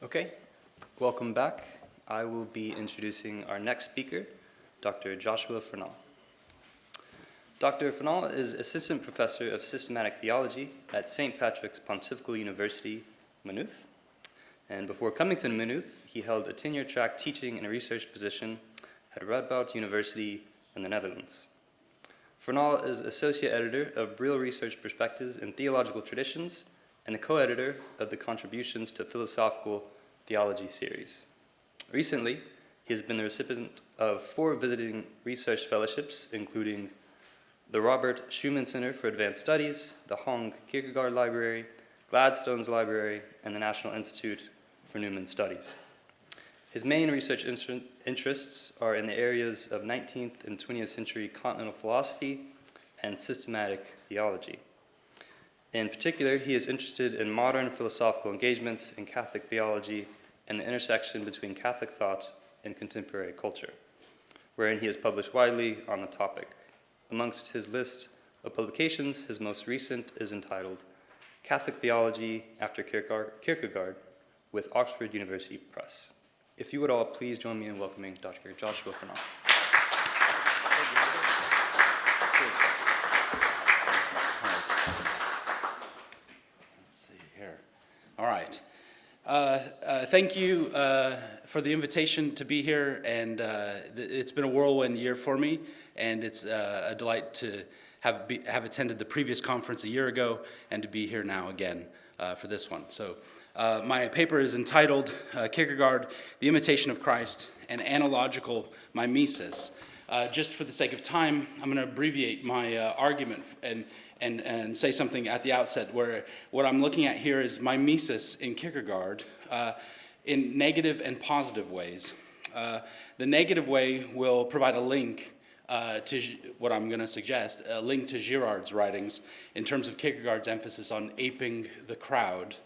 Okay, welcome back. I will be introducing our next speaker, Dr. Joshua Furnal. Dr. Furnal is Assistant Professor of Systematic Theology at St. Patrick's Pontifical University, Maynooth. And before coming to Maynooth, he held a tenure-track teaching and research position at Radboud University in the Netherlands. Furnal is Associate Editor of Real Research Perspectives in Theological Traditions and a co-editor of the Contributions to Philosophical Theology series. Recently, he has been the recipient of 4 visiting research fellowships, including the Robert Schumann Center for Advanced Studies, the Hong Kierkegaard Library, Gladstone's Library, and the National Institute for Newman Studies. His main research interests are in the areas of 19th and 20th century continental philosophy and systematic theology. In particular, he is interested in modern philosophical engagements in Catholic theology and the intersection between Catholic thought and contemporary culture, wherein he has published widely on the topic. Amongst his list of publications, his most recent is entitled Catholic Theology After Kierkegaard with Oxford University Press. If you would all please join me in welcoming Dr. Joshua Furnal. All right. Thank you for the invitation to be here, and it's been a whirlwind year for me, and it's a delight to have attended the previous conference a year ago and to be here now again for this one. So my paper is entitled Kierkegaard, The Imitation of Christ, and Analogical Mimesis. Just for the sake of time, I'm going to abbreviate my argument and say something at the outset where what I'm looking at here is mimesis in Kierkegaard in negative and positive ways. The negative way will provide a link to what I'm going to suggest, a link to Girard's writings in terms of Kierkegaard's emphasis on aping the crowd.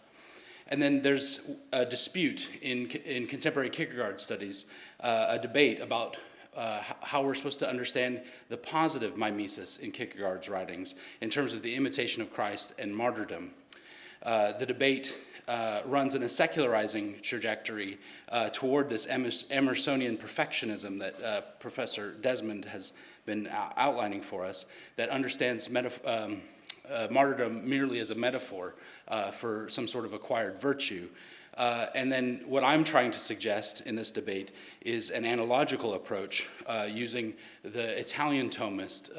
And then there's a dispute in contemporary Kierkegaard studies, a debate about how we're supposed to understand the positive mimesis in Kierkegaard's writings in terms of the imitation of Christ and martyrdom. The debate runs in a secularizing trajectory toward this Emersonian perfectionism that Professor Desmond has been outlining for us, that understands martyrdom merely as a metaphor for some sort of acquired virtue. And then what I'm trying to suggest in this debate is an analogical approach using the Italian thomist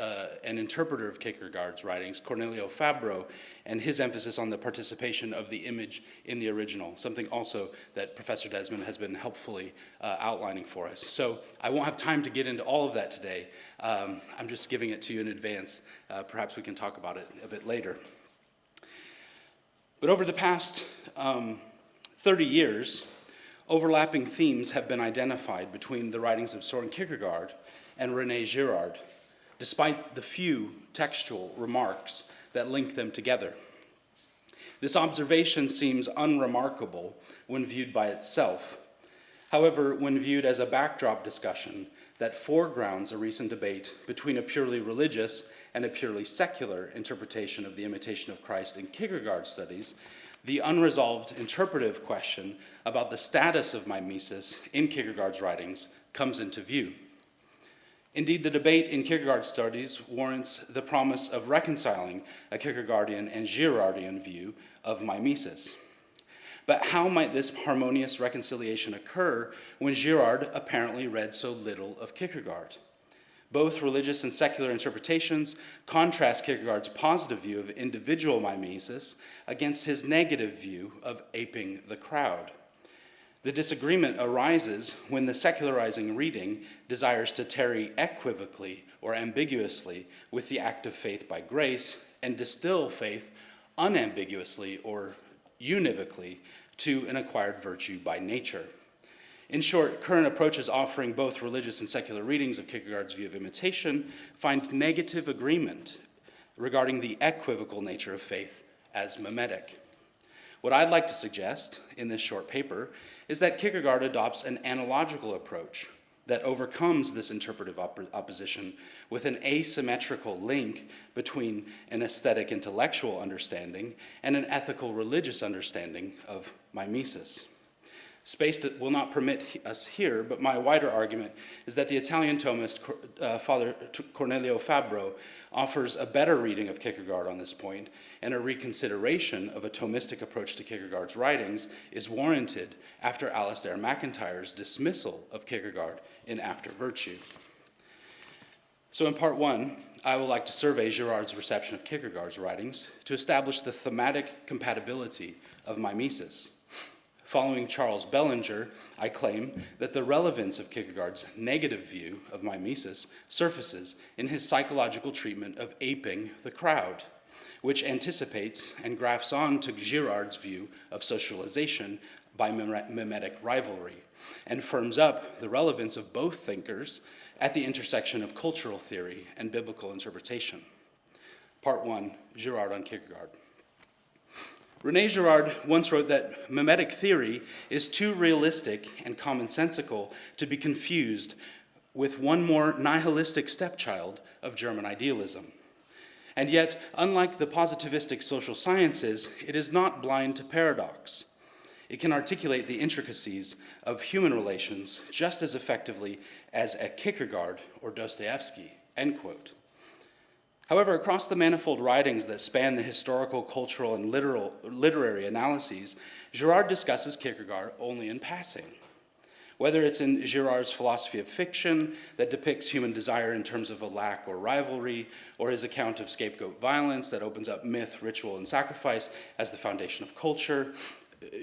and interpreter of Kierkegaard's writings, Cornelio Fabro, and his emphasis on the participation of the image in the original, something also that Professor Desmond has been helpfully outlining for us. So I won't have time to get into all of that today. I'm just giving it to you in advance. Perhaps we can talk about it a bit later. But over the past 30 years, overlapping themes have been identified between the writings of Soren Kierkegaard and René Girard, despite the few textual remarks that link them together. This observation seems unremarkable when viewed by itself. However, when viewed as a backdrop discussion that foregrounds a recent debate between a purely religious and a purely secular interpretation of the imitation of Christ in Kierkegaard studies, the unresolved interpretive question about the status of mimesis in Kierkegaard's writings comes into view. Indeed, the debate in Kierkegaard studies warrants the promise of reconciling a Kierkegaardian and Girardian view of mimesis. But how might this harmonious reconciliation occur when Girard apparently read so little of Kierkegaard? Both religious and secular interpretations contrast Kierkegaard's positive view of individual mimesis against his negative view of aping the crowd. The disagreement arises when the secularizing reading desires to tarry equivocally or ambiguously with the act of faith by grace and distill faith unambiguously or univocally to an acquired virtue by nature. In short, current approaches offering both religious and secular readings of Kierkegaard's view of imitation find negative agreement regarding the equivocal nature of faith as mimetic. What I'd like to suggest in this short paper is that Kierkegaard adopts an analogical approach that overcomes this interpretive opposition with an asymmetrical link between an aesthetic intellectual understanding and an ethical religious understanding of mimesis. Space will not permit us here, but my wider argument is that the Italian Thomist, Father Cornelio Fabbro, offers a better reading of Kierkegaard on this point, and a reconsideration of a Thomistic approach to Kierkegaard's writings is warranted after Alasdair MacIntyre's dismissal of Kierkegaard in After Virtue. So in part one, I would like to survey Girard's reception of Kierkegaard's writings to establish the thematic compatibility of mimesis. Following Charles Bellinger, I claim that the relevance of Kierkegaard's negative view of mimesis surfaces in his psychological treatment of aping the crowd, which anticipates and grafts on to Girard's view of socialization by mimetic rivalry, and firms up the relevance of both thinkers at the intersection of cultural theory and biblical interpretation. Part one, Girard on Kierkegaard. René Girard once wrote that mimetic theory is too realistic and commonsensical to be confused with one more nihilistic stepchild of German idealism. And yet, unlike the positivistic social sciences, it is not blind to paradox. It can articulate the intricacies of human relations just as effectively as a Kierkegaard or Dostoevsky, end quote. However, across the manifold writings that span the historical, cultural, and literary analyses, Girard discusses Kierkegaard only in passing. Whether it's in Girard's philosophy of fiction that depicts human desire in terms of a lack or rivalry, or his account of scapegoat violence that opens up myth, ritual, and sacrifice as the foundation of culture,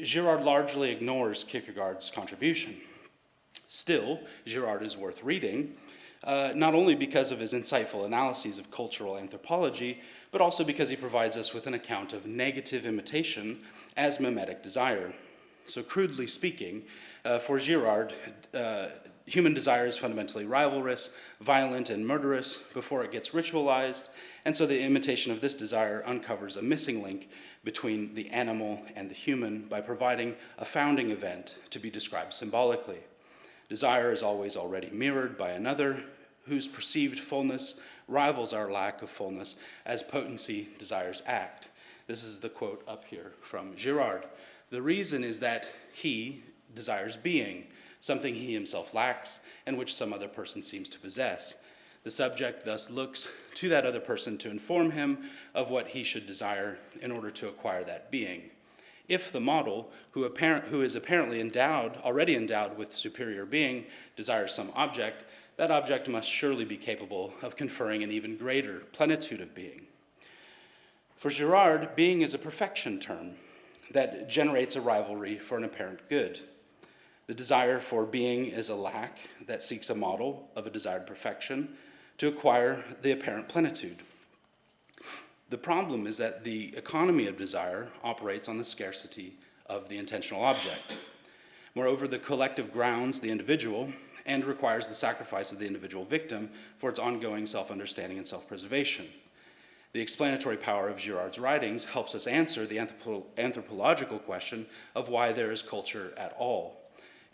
Girard largely ignores Kierkegaard's contribution. Still, Girard is worth reading, not only because of his insightful analyses of cultural anthropology, but also because he provides us with an account of negative imitation as mimetic desire. So crudely speaking, for Girard, human desire is fundamentally rivalrous, violent, and murderous before it gets ritualized, and so the imitation of this desire uncovers a missing link between the animal and the human by providing a founding event to be described symbolically. Desire is always already mirrored by another whose perceived fullness rivals our lack of fullness as potency desires act. This is the quote up here from Girard. The reason is that he desires being, something he himself lacks and which some other person seems to possess. The subject thus looks to that other person to inform him of what he should desire in order to acquire that being. If the model, who is apparently already endowed with superior being, desires some object, that object must surely be capable of conferring an even greater plenitude of being. For Girard, being is a perfection term that generates a rivalry for an apparent good. The desire for being is a lack that seeks a model of a desired perfection to acquire the apparent plenitude. The problem is that the economy of desire operates on the scarcity of the intentional object. Moreover, the collective grounds the individual and requires the sacrifice of the individual victim for its ongoing self-understanding and self-preservation. The explanatory power of Girard's writings helps us answer the anthropological question of why there is culture at all,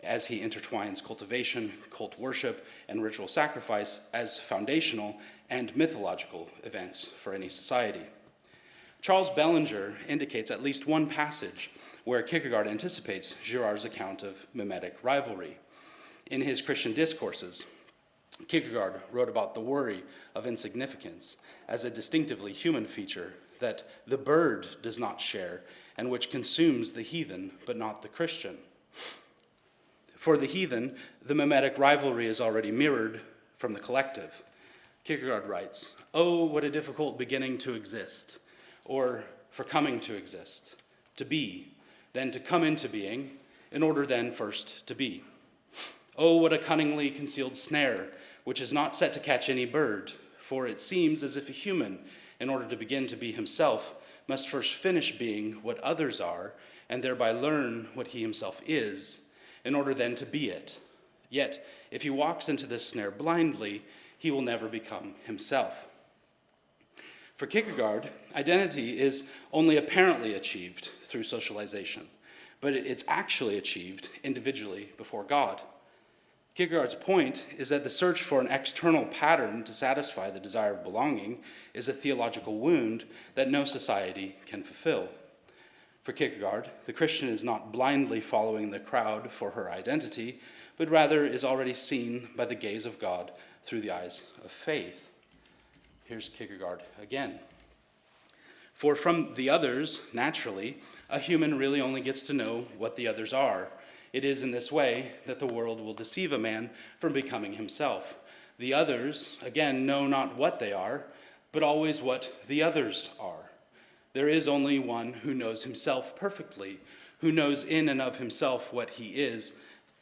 as he intertwines cultivation, cult worship, and ritual sacrifice as foundational and mythological events for any society. Charles Bellinger indicates at least one passage where Kierkegaard anticipates Girard's account of mimetic rivalry. In his Christian Discourses, Kierkegaard wrote about the worry of insignificance as a distinctively human feature that the bird does not share and which consumes the heathen but not the Christian. For the heathen, the mimetic rivalry is already mirrored from the collective. Kierkegaard writes, "Oh, what a difficult beginning to exist, or for coming to exist, to be, then to come into being, in order then first to be. Oh, what a cunningly concealed snare, which is not set to catch any bird, for it seems as if a human, in order to begin to be himself, must first finish being what others are, and thereby learn what he himself is, in order then to be it. Yet, if he walks into this snare blindly, he will never become himself." For Kierkegaard, identity is only apparently achieved through socialization, but it's actually achieved individually before God. Kierkegaard's point is that the search for an external pattern to satisfy the desire of belonging is a theological wound that no society can fulfill. For Kierkegaard, the Christian is not blindly following the crowd for her identity, but rather is already seen by the gaze of God through the eyes of faith. Here's Kierkegaard again. For from the others, naturally, a human really only gets to know what the others are. It is in this way that the world will deceive a man from becoming himself. The others, again, know not what they are, but always what the others are. There is only one who knows himself perfectly, who knows in and of himself what he is,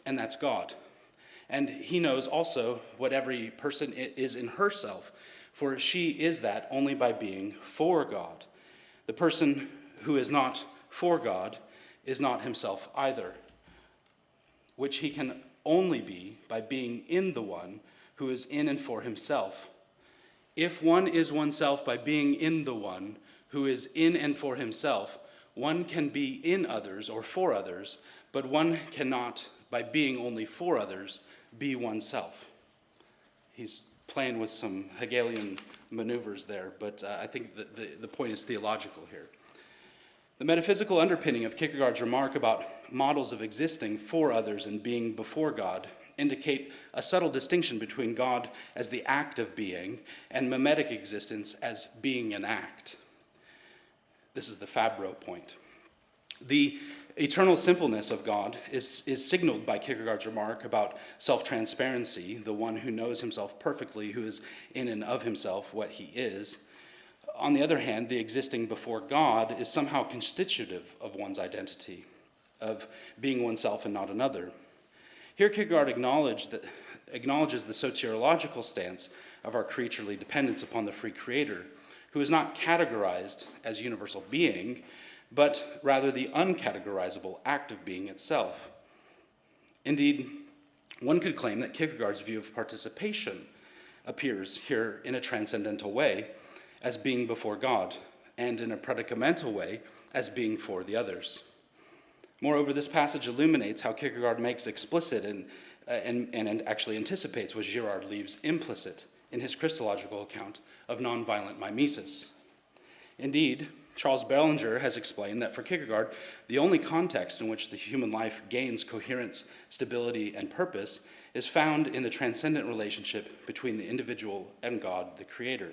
and that's God. And he knows also what every person is in herself, for she is that only by being for God. The person who is not for God is not himself either, which he can only be by being in the one who is in and for himself. If one is oneself by being in the one who is in and for himself, one can be in others or for others, but one cannot, by being only for others, be oneself. He's playing with some Hegelian maneuvers there, but I think the point is theological here. The metaphysical underpinning of Kierkegaard's remark about models of existing for others and being before God indicate a subtle distinction between God as the act of being and mimetic existence as being an act. This is the Fabro point. The eternal simpleness of God is signaled by Kierkegaard's remark about self-transparency, the one who knows himself perfectly, who is in and of himself what he is. On the other hand, the existing before God is somehow constitutive of one's identity, of being oneself and not another. Here Kierkegaard acknowledges the soteriological stance of our creaturely dependence upon the free creator, who is not categorized as universal being, but rather the uncategorizable act of being itself. Indeed, one could claim that Kierkegaard's view of participation appears here in a transcendental way as being before God, and in a predicamental way as being for the others. Moreover, this passage illuminates how Kierkegaard makes explicit and actually anticipates what Girard leaves implicit in his Christological account of nonviolent mimesis. Indeed, Charles Bellinger has explained that for Kierkegaard, the only context in which the human life gains coherence, stability, and purpose is found in the transcendent relationship between the individual and God, the Creator.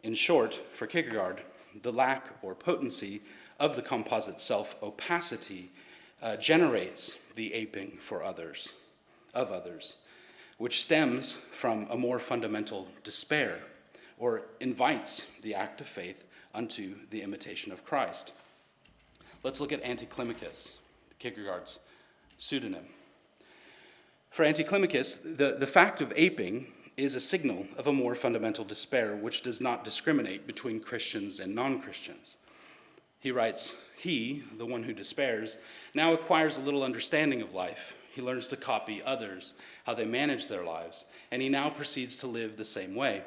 In short, for Kierkegaard, the lack or potency of the composite self opacity generates the aping for others, of others, which stems from a more fundamental despair, or invites the act of faith unto the imitation of Christ. Let's look at Anticlimacus, Kierkegaard's pseudonym. For Anticlimacus, the fact of aping is a signal of a more fundamental despair which does not discriminate between Christians and non-Christians. He writes, he, the one who despairs, now acquires a little understanding of life. He learns to copy others, how they manage their lives, and he now proceeds to live the same way.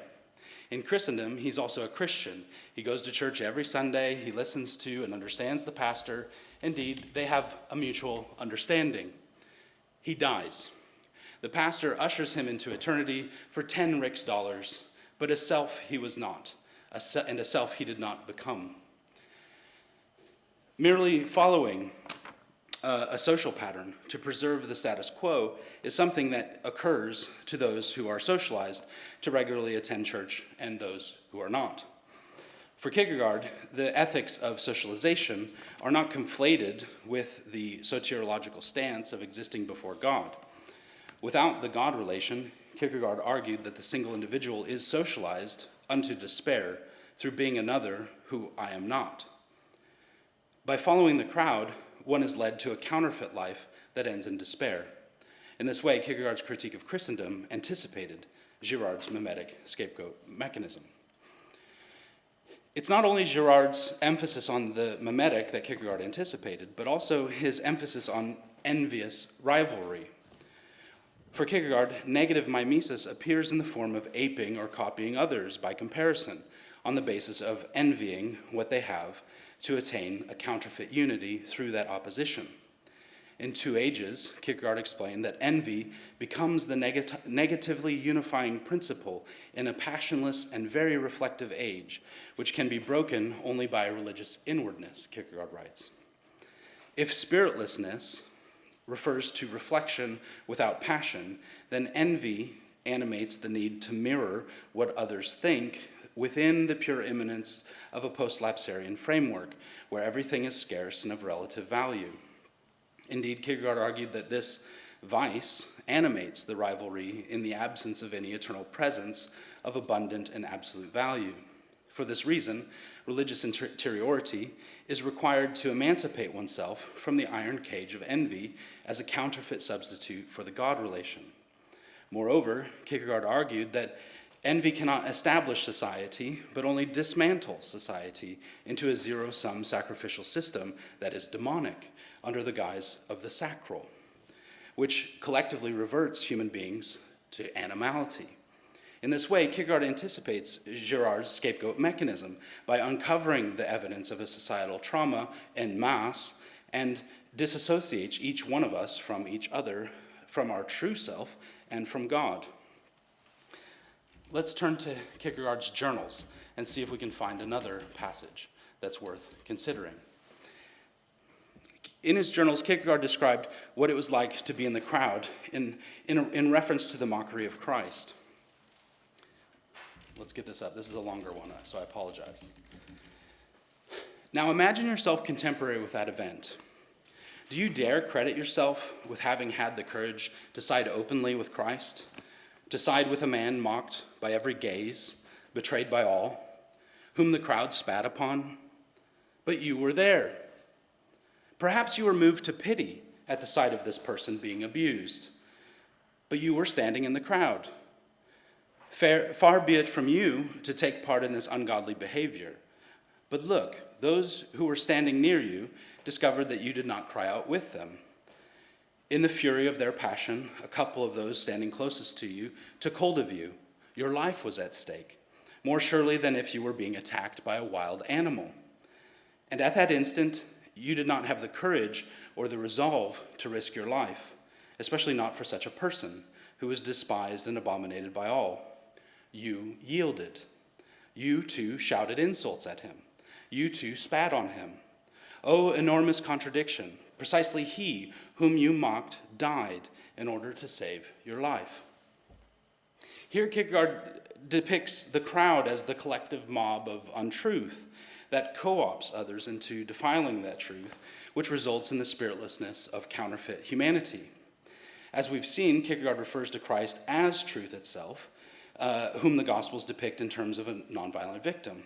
In Christendom, he's also a Christian. He goes to church every Sunday, he listens to and understands the pastor. Indeed, they have a mutual understanding. He dies. The pastor ushers him into eternity for 10 rix dollars, but a self he was not, and a self he did not become. Merely following a social pattern to preserve the status quo is something that occurs to those who are socialized to regularly attend church and those who are not. For Kierkegaard, the ethics of socialization are not conflated with the soteriological stance of existing before God. Without the God relation, Kierkegaard argued that the single individual is socialized unto despair through being another who I am not. By following the crowd, one is led to a counterfeit life that ends in despair. In this way, Kierkegaard's critique of Christendom anticipated Girard's mimetic scapegoat mechanism. It's not only Girard's emphasis on the mimetic that Kierkegaard anticipated, but also his emphasis on envious rivalry. For Kierkegaard, negative mimesis appears in the form of aping or copying others by comparison, on the basis of envying what they have to attain a counterfeit unity through that opposition. In Two Ages, Kierkegaard explained that envy becomes the negatively unifying principle in a passionless and very reflective age, which can be broken only by religious inwardness, Kierkegaard writes. If spiritlessness refers to reflection without passion, then envy animates the need to mirror what others think within the pure immanence of a post-lapsarian framework, where everything is scarce and of relative value. Indeed, Kierkegaard argued that this vice animates the rivalry in the absence of any eternal presence of abundant and absolute value. For this reason, religious interiority is required to emancipate oneself from the iron cage of envy as a counterfeit substitute for the God relation. Moreover, Kierkegaard argued that envy cannot establish society, but only dismantle society into a zero-sum sacrificial system that is demonic, under the guise of the sacral, which collectively reverts human beings to animality. In this way, Kierkegaard anticipates Girard's scapegoat mechanism by uncovering the evidence of a societal trauma en masse and disassociates each one of us from each other, from our true self, and from God. Let's turn to Kierkegaard's journals and see if we can find another passage that's worth considering. In his journals, Kierkegaard described what it was like to be in the crowd in reference to the mockery of Christ. Let's get this up. This is a longer one, so I apologize. Now imagine yourself contemporary with that event. Do you dare credit yourself with having had the courage to side openly with Christ, to side with a man mocked by every gaze, betrayed by all, whom the crowd spat upon? But you were there. Perhaps you were moved to pity at the sight of this person being abused, but you were standing in the crowd. Far be it from you to take part in this ungodly behavior. But look, those who were standing near you discovered that you did not cry out with them. In the fury of their passion, a couple of those standing closest to you took hold of you. Your life was at stake, more surely than if you were being attacked by a wild animal. And at that instant, you did not have the courage or the resolve to risk your life, especially not for such a person who was despised and abominated by all. You yielded. You too shouted insults at him. You too spat on him. Oh, enormous contradiction. Precisely he whom you mocked died in order to save your life. Here Kierkegaard depicts the crowd as the collective mob of untruth that co-opts others into defiling that truth, which results in the spiritlessness of counterfeit humanity. As we've seen, Kierkegaard refers to Christ as truth itself, whom the Gospels depict in terms of a nonviolent victim.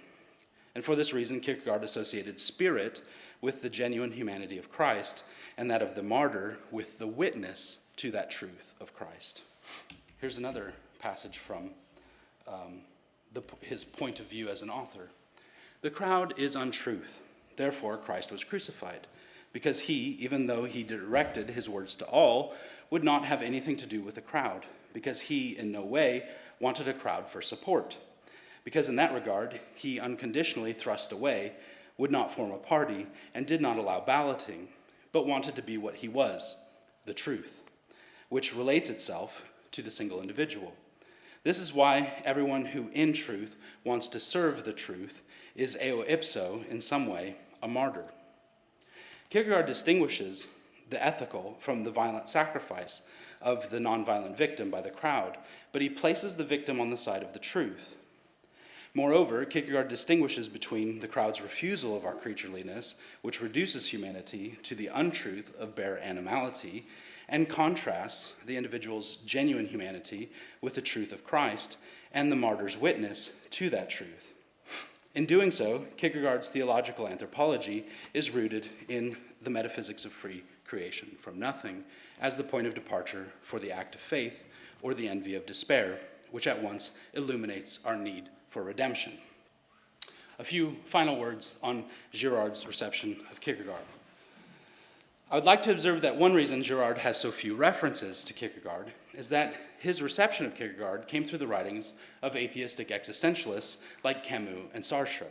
And for this reason, Kierkegaard associated spirit with the genuine humanity of Christ, and that of the martyr with the witness to that truth of Christ. Here's another passage from his point of view as an author. The crowd is untruth. Therefore, Christ was crucified, because he, even though he directed his words to all, would not have anything to do with the crowd, because he in no way wanted a crowd for support. Because in that regard, he unconditionally thrust away, would not form a party, and did not allow balloting, but wanted to be what he was, the truth, which relates itself to the single individual. This is why everyone who in truth wants to serve the truth is eo ipso, in some way, a martyr. Kierkegaard distinguishes the ethical from the violent sacrifice of the nonviolent victim by the crowd, but he places the victim on the side of the truth. Moreover, Kierkegaard distinguishes between the crowd's refusal of our creatureliness, which reduces humanity to the untruth of bare animality, and contrasts the individual's genuine humanity with the truth of Christ and the martyr's witness to that truth. In doing so, Kierkegaard's theological anthropology is rooted in the metaphysics of free creation from nothing as the point of departure for the act of faith or the envy of despair, which at once illuminates our need for redemption. A few final words on Girard's reception of Kierkegaard. I would like to observe that one reason Girard has so few references to Kierkegaard is that his reception of Kierkegaard came through the writings of atheistic existentialists like Camus and Sartre.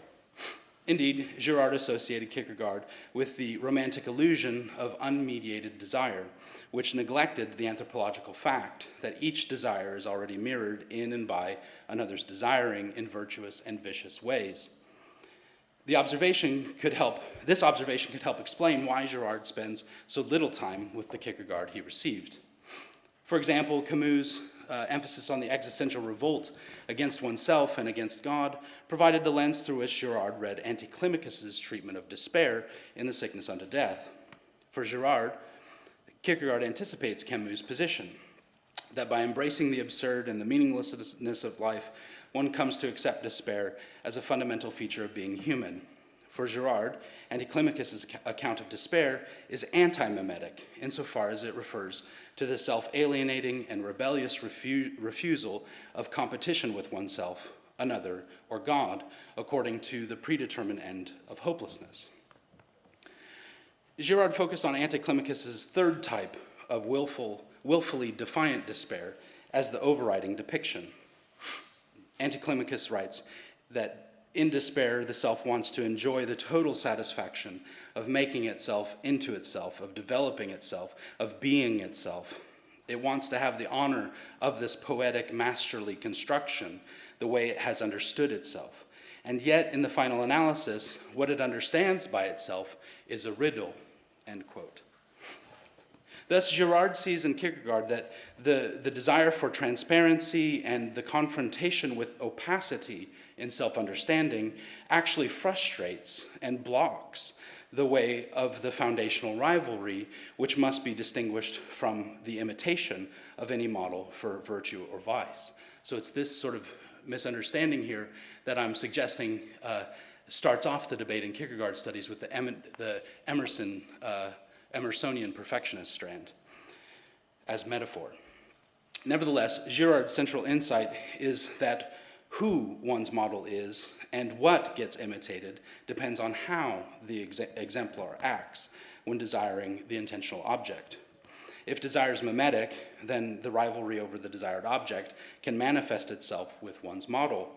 Indeed, Girard associated Kierkegaard with the romantic illusion of unmediated desire, which neglected the anthropological fact that each desire is already mirrored in and by another's desiring in virtuous and vicious ways. This observation could help explain why Girard spends so little time with the Kierkegaard he received. For example, Camus' emphasis on the existential revolt against oneself and against God provided the lens through which Girard read Anticlimacus's treatment of despair in The Sickness Unto Death. For Girard, Kierkegaard anticipates Camus' position, that by embracing the absurd and the meaninglessness of life, one comes to accept despair as a fundamental feature of being human. For Girard, Anticlimacus's account of despair is anti-mimetic insofar as it refers to the self-alienating and rebellious refusal of competition with oneself, another, or God, according to the predetermined end of hopelessness. Girard focused on Anticlimacus's third type of willfully defiant despair as the overriding depiction. Anticlimacus writes that in despair, the self wants to enjoy the total satisfaction of making itself into itself, of developing itself, of being itself. It wants to have the honor of this poetic, masterly construction, the way it has understood itself. And yet, in the final analysis, what it understands by itself is a riddle, end quote. Thus, Girard sees in Kierkegaard that the desire for transparency and the confrontation with opacity in self-understanding actually frustrates and blocks the way of the foundational rivalry, which must be distinguished from the imitation of any model for virtue or vice. So it's this sort of misunderstanding here that I'm suggesting starts off the debate in Kierkegaard studies with the Emersonian perfectionist strand as metaphor. Nevertheless, Girard's central insight is that who one's model is and what gets imitated depends on how the exemplar acts when desiring the intentional object. If desire is mimetic, then the rivalry over the desired object can manifest itself with one's model.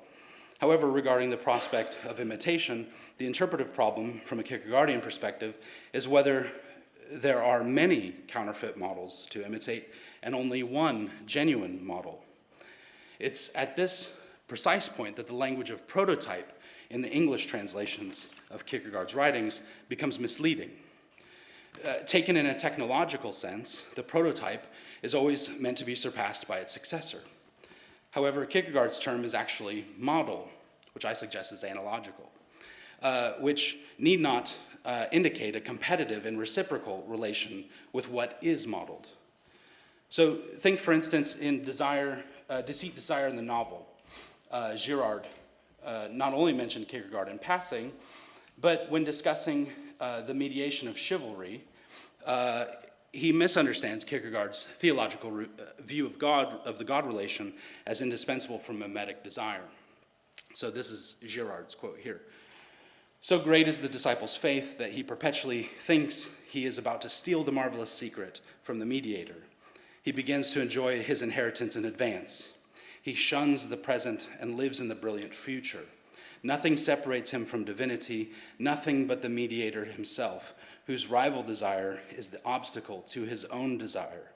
However, regarding the prospect of imitation, the interpretive problem from a Kierkegaardian perspective is whether there are many counterfeit models to imitate and only one genuine model. It's at this precise point that the language of prototype in the English translations of Kierkegaard's writings becomes misleading. Taken in a technological sense, the prototype is always meant to be surpassed by its successor. However, Kierkegaard's term is actually model, which I suggest is analogical, which need not indicate a competitive and reciprocal relation with what is modeled. So think, for instance, in Deceit, Desire in the novel. Girard not only mentioned Kierkegaard in passing, but when discussing the mediation of chivalry, he misunderstands Kierkegaard's theological view of God, of the God relation, as indispensable for mimetic desire. So this is Girard's quote here. So great is the disciple's faith that he perpetually thinks he is about to steal the marvelous secret from the mediator. He begins to enjoy his inheritance in advance. He shuns the present and lives in the brilliant future. Nothing separates him from divinity, nothing but the mediator himself, whose rival desire is the obstacle to his own desire.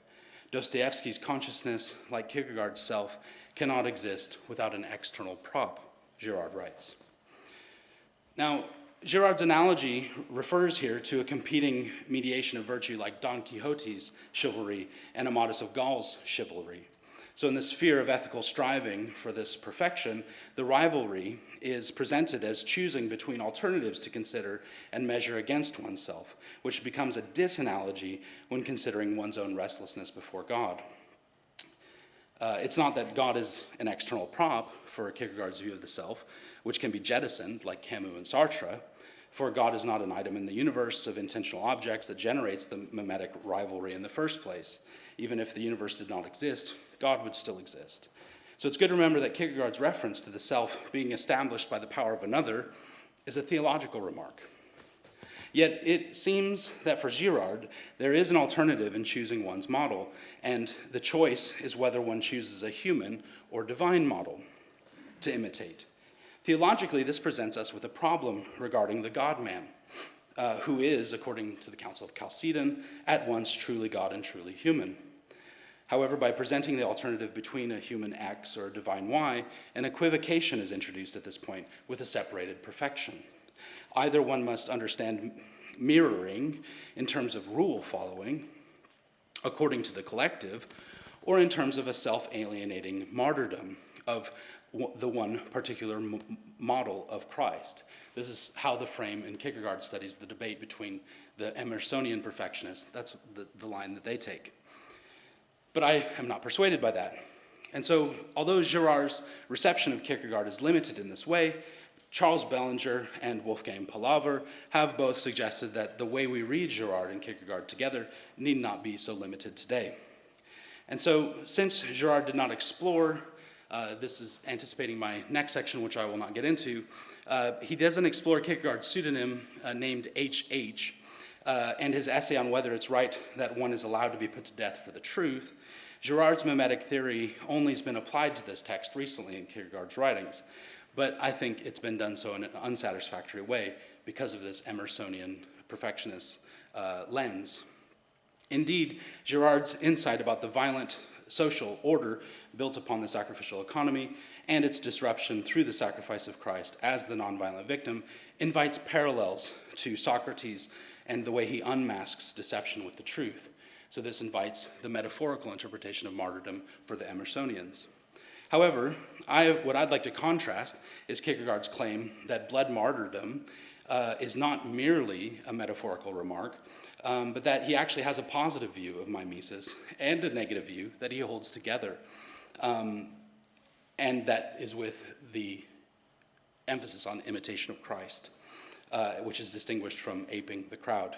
Dostoevsky's consciousness, like Kierkegaard's self, cannot exist without an external prop, Girard writes. Now, Girard's analogy refers here to a competing mediation of virtue like Don Quixote's chivalry and Amadis of Gaul's chivalry. So in the sphere of ethical striving for this perfection, the rivalry is presented as choosing between alternatives to consider and measure against oneself, which becomes a disanalogy when considering one's own restlessness before God. It's not that God is an external prop for Kierkegaard's view of the self, which can be jettisoned like Camus and Sartre, for God is not an item in the universe of intentional objects that generates the mimetic rivalry in the first place. Even if the universe did not exist, God would still exist. So it's good to remember that Kierkegaard's reference to the self being established by the power of another is a theological remark. Yet it seems that for Girard, there is an alternative in choosing one's model, and the choice is whether one chooses a human or divine model to imitate. Theologically, this presents us with a problem regarding the God-man, who is, according to the Council of Chalcedon, at once truly God and truly human. However, by presenting the alternative between a human X or a divine Y, an equivocation is introduced at this point with a separated perfection. Either one must understand mirroring in terms of rule following, according to the collective, or in terms of a self-alienating martyrdom of the one particular model of Christ. This is how the frame in Kierkegaard studies the debate between the Emersonian perfectionists. That's the line that they take. But I am not persuaded by that. And so, although Girard's reception of Kierkegaard is limited in this way, Charles Bellinger and Wolfgang Pallaver have both suggested that the way we read Girard and Kierkegaard together need not be so limited today. And so, since Girard did not explore, this is anticipating my next section, which I will not get into, he doesn't explore Kierkegaard's pseudonym named H.H., and his essay on whether it's right that one is allowed to be put to death for the truth. Girard's mimetic theory only has been applied to this text recently in Kierkegaard's writings, but I think it's been done so in an unsatisfactory way because of this Emersonian perfectionist lens. Indeed, Girard's insight about the violent social order built upon the sacrificial economy and its disruption through the sacrifice of Christ as the nonviolent victim invites parallels to Socrates and the way he unmasks deception with the truth. So this invites the metaphorical interpretation of martyrdom for the Emersonians. However, what I'd like to contrast is Kierkegaard's claim that blood martyrdom is not merely a metaphorical remark, but that he actually has a positive view of mimesis and a negative view that he holds together, and that is with the emphasis on imitation of Christ, which is distinguished from aping the crowd.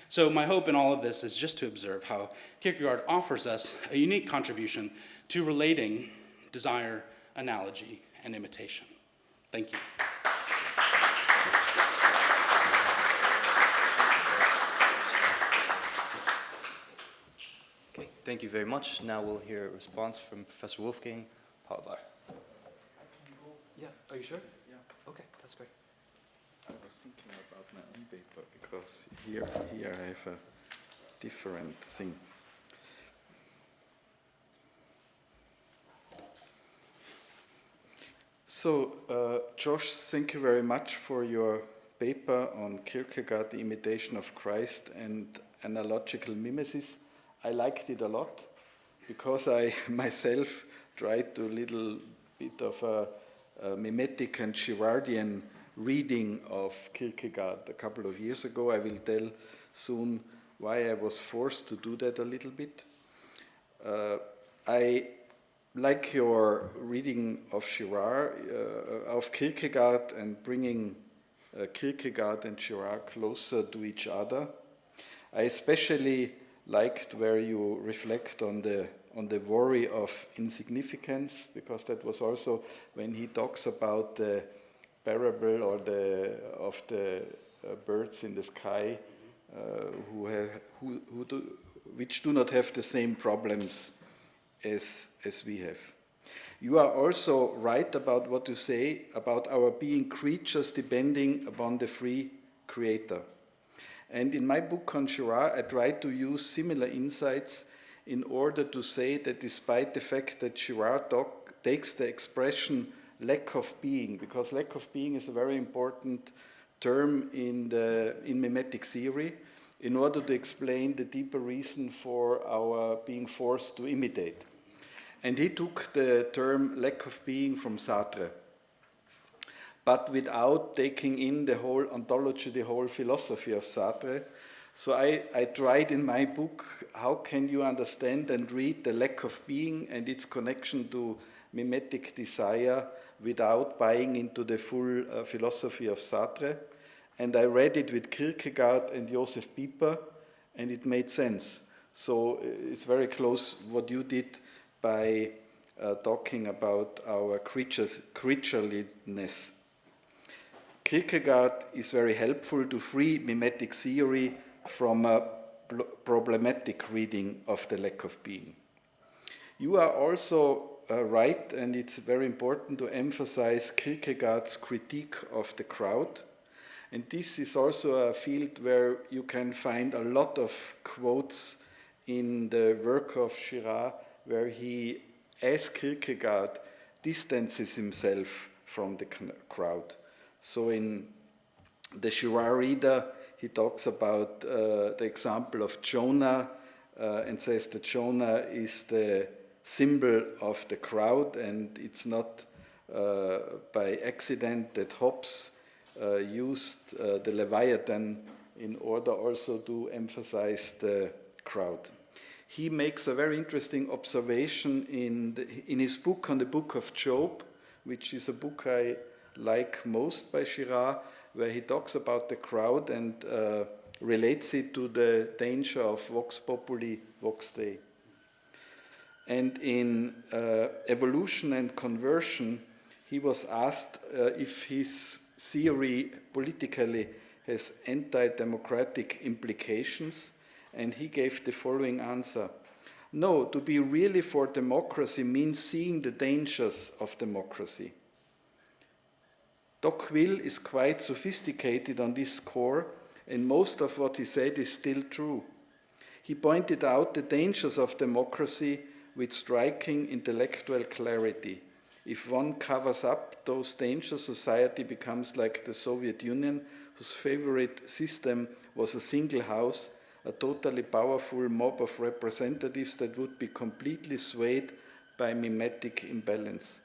So my hope in all of this is just to observe how Kierkegaard offers us a unique contribution to relating desire, analogy, and imitation. Thank you. Okay, thank you very much. Now we'll hear a response from Professor Wolfgang Pallaver. Yeah, are you sure? Yeah. Okay, that's great. I was thinking about my own paper because here I have a different thing. So, Josh, thank you very much for your paper on Kierkegaard, the Imitation of Christ and Analogical Mimesis. I liked it a lot because I myself tried to little bit of a mimetic and Girardian reading of Kierkegaard a couple of years ago. I will tell soon why I was forced to do that a little bit. I like your reading of Girard, of Kierkegaard, and bringing Kierkegaard and Girard closer to each other. I especially liked where you reflect on the worry of insignificance, because that was also when he talks about the parable or of the birds in the sky which do not have the same problems as we have. You are also right about what you say about our being creatures depending upon the free creator. And in my book on Girard, I try to use similar insights in order to say that despite the fact that Girard takes the expression lack of being, because lack of being is a very important term in mimetic theory, in order to explain the deeper reason for our being forced to imitate. And he took the term lack of being from Sartre, but without taking in the whole ontology, the whole philosophy of Sartre. So I tried in my book, how can you understand and read the lack of being and its connection to mimetic desire without buying into the full philosophy of Sartre. And I read it with Kierkegaard and Josef Pieper, and it made sense. So it's very close what you did by talking about our creatureliness. Kierkegaard is very helpful to free mimetic theory from a problematic reading of the lack of being. You are also right, and it's very important to emphasize Kierkegaard's critique of the crowd. And this is also a field where you can find a lot of quotes in the work of Girard, where he, as Kierkegaard, distances himself from the crowd. So in the Girard Reader, he talks about the example of Jonah and says that Jonah is the symbol of the crowd, and it's not by accident that Hobbes used the Leviathan in order also to emphasize the crowd. He makes a very interesting observation in his book on the Book of Job, which is a book I like most by Girard, where he talks about the crowd and relates it to the danger of vox populi, vox dei. And in Evolution and Conversion, he was asked if his theory politically has anti-democratic implications, and he gave the following answer. No, to be really for democracy means seeing the dangers of democracy. Tocqueville is quite sophisticated on this score, and most of what he said is still true. He pointed out the dangers of democracy with striking intellectual clarity. If one covers up those dangers, society becomes like the Soviet Union, whose favorite system was a single house, a totally powerful mob of representatives that would be completely swayed by mimetic imbalance.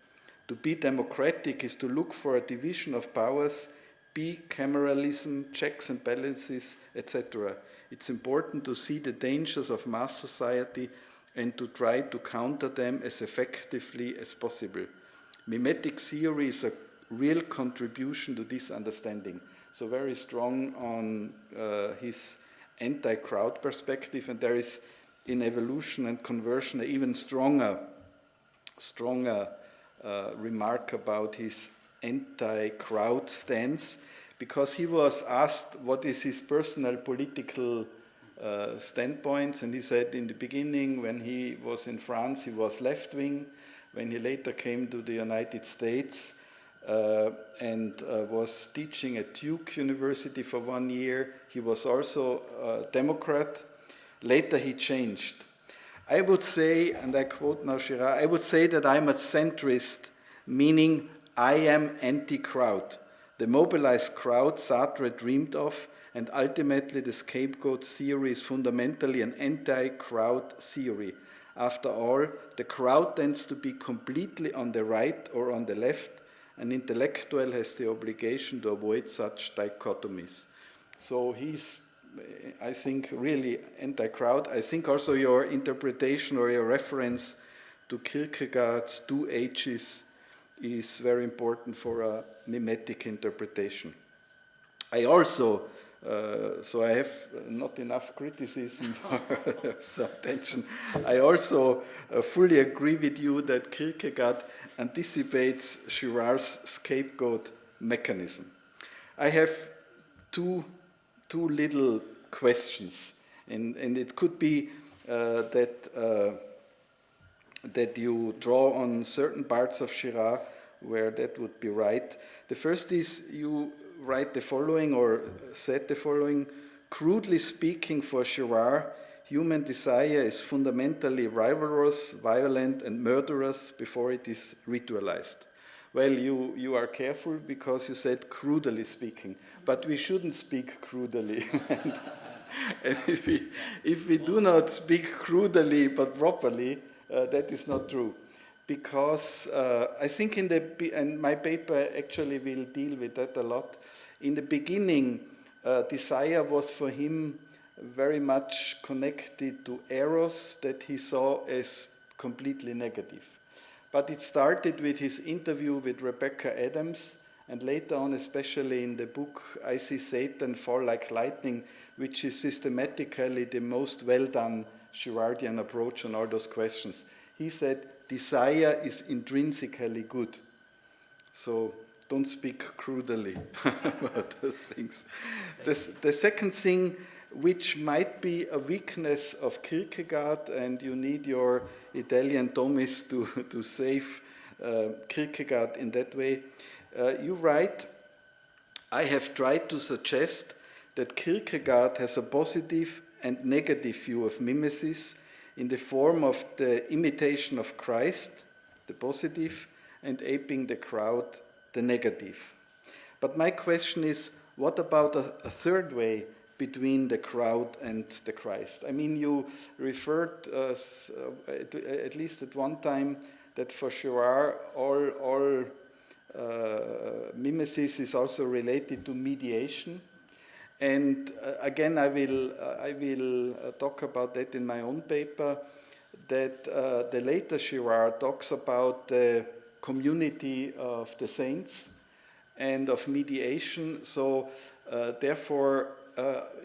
To be democratic is to look for a division of powers, bicameralism, checks and balances, etc. It's important to see the dangers of mass society and to try to counter them as effectively as possible. Mimetic theory is a real contribution to this understanding. So very strong on his anti-crowd perspective, and there is in Evolution and Conversion an even stronger remark about his anti-crowd stance, because he was asked what is his personal political standpoints, and he said in the beginning when he was in France he was left-wing. When he later came to the United States and was teaching at Duke University for 1 year, he was also a Democrat. Later he changed. I would say, and I quote now Girard, I would say that I'm a centrist, meaning I am anti-crowd. The mobilized crowd Sartre dreamed of, and ultimately the scapegoat theory is fundamentally an anti-crowd theory. After all, the crowd tends to be completely on the right or on the left. An intellectual has the obligation to avoid such dichotomies. So he's, I think, really anti-crowd. I think also your interpretation or your reference to Kierkegaard's two ages is very important for a mimetic interpretation. I also, so I have not enough criticism for some attention. I also fully agree with you that Kierkegaard anticipates Girard's scapegoat mechanism. I have two little questions, and it could be that you draw on certain parts of Girard where that would be right. The first is you write the following, or said the following: crudely speaking, for Girard, human desire is fundamentally rivalrous, violent, and murderous before it is ritualized. Well, you are careful because you said crudely speaking, but we shouldn't speak crudely. And if we do not speak crudely but properly, that is not true. Because I think and my paper actually will deal with that a lot. In the beginning, desire was for him very much connected to eros that he saw as completely negative. But it started with his interview with Rebecca Adams, and later on, especially in the book I See Satan Fall Like Lightning, which is systematically the most well-done Girardian approach on all those questions. He said, desire is intrinsically good. So don't speak crudely about those things. The second thing which might be a weakness of Kierkegaard, and you need your Italian Thomist to save Kierkegaard in that way. You write, I have tried to suggest that Kierkegaard has a positive and negative view of mimesis in the form of the imitation of Christ, the positive, and aping the crowd, the negative. But my question is, what about a third way between the crowd and the Christ? I mean, you referred, at least at one time, that for Girard, all mimesis is also related to mediation. And again, I will talk about that in my own paper, that the later Girard talks about the community of the saints and of mediation. So therefore,